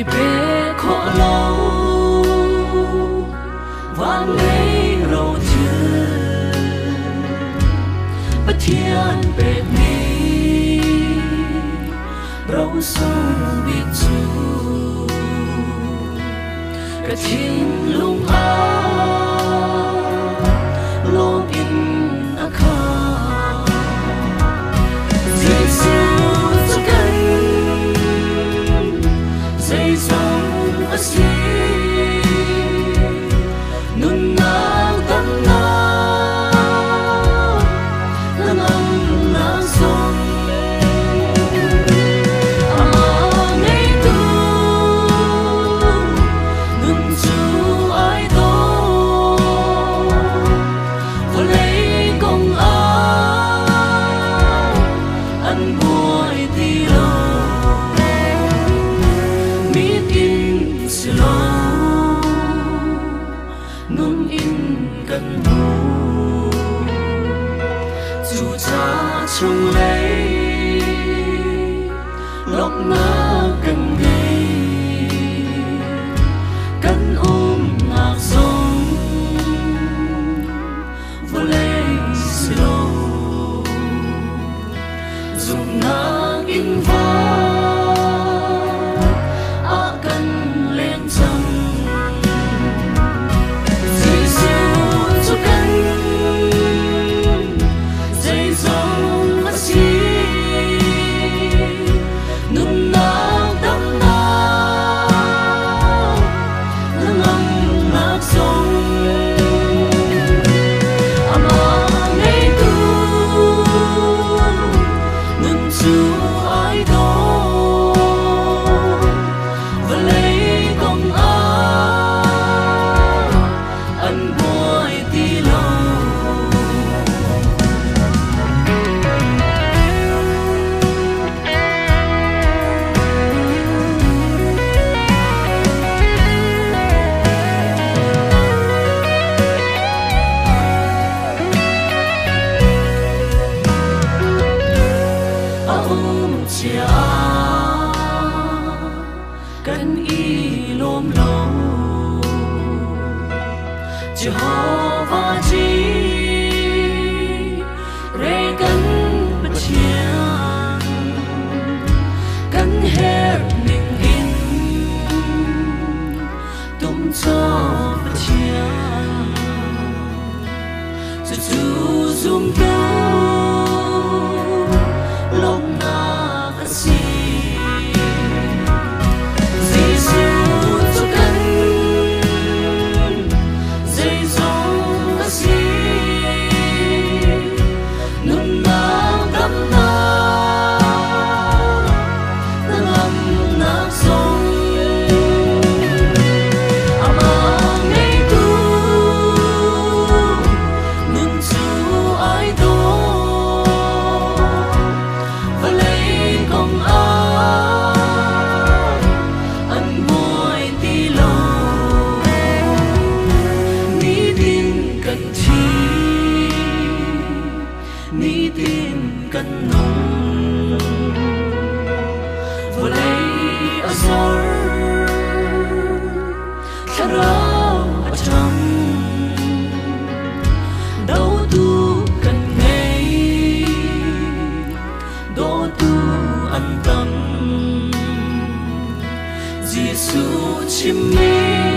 đi bé khó lâu và lấy rầu chưa bất thiên bề mi rầu sông biết chu cả chín lung a lo in a kha Giêsu cho cần dây dòng a si nun na tâm na lang âm na sông ngày tu nun chu ai đó vô lấy công an buổi đi lâu biết in sự lâu nun in cần mù dù cha trong lấy lóc ngã cần đi cần ngạc sống vô lấy sự lâu dùng ngạc in va akan lên chân Giêsu cho cần dây dòng a si nun na tâm na lang âm ngạc sống ama ngày tu nun chu ai đó và lấy công an buổi đi lâu chia cần y lôm lâu Jehovah chi re cần bất chiang cần her ning in tum cho bất chiang zu zum tu lòng na a si Giêsu cho cần dây dòng a si nun na tâm na lang âm na sông ama ngày tu nun chu ai đó và lấy công an buổi đi lâu ni tin cần chi ni tin cần nông và lấy azor khara trong đâu tu cần ngay đó tu an tâm Giêsu chim mi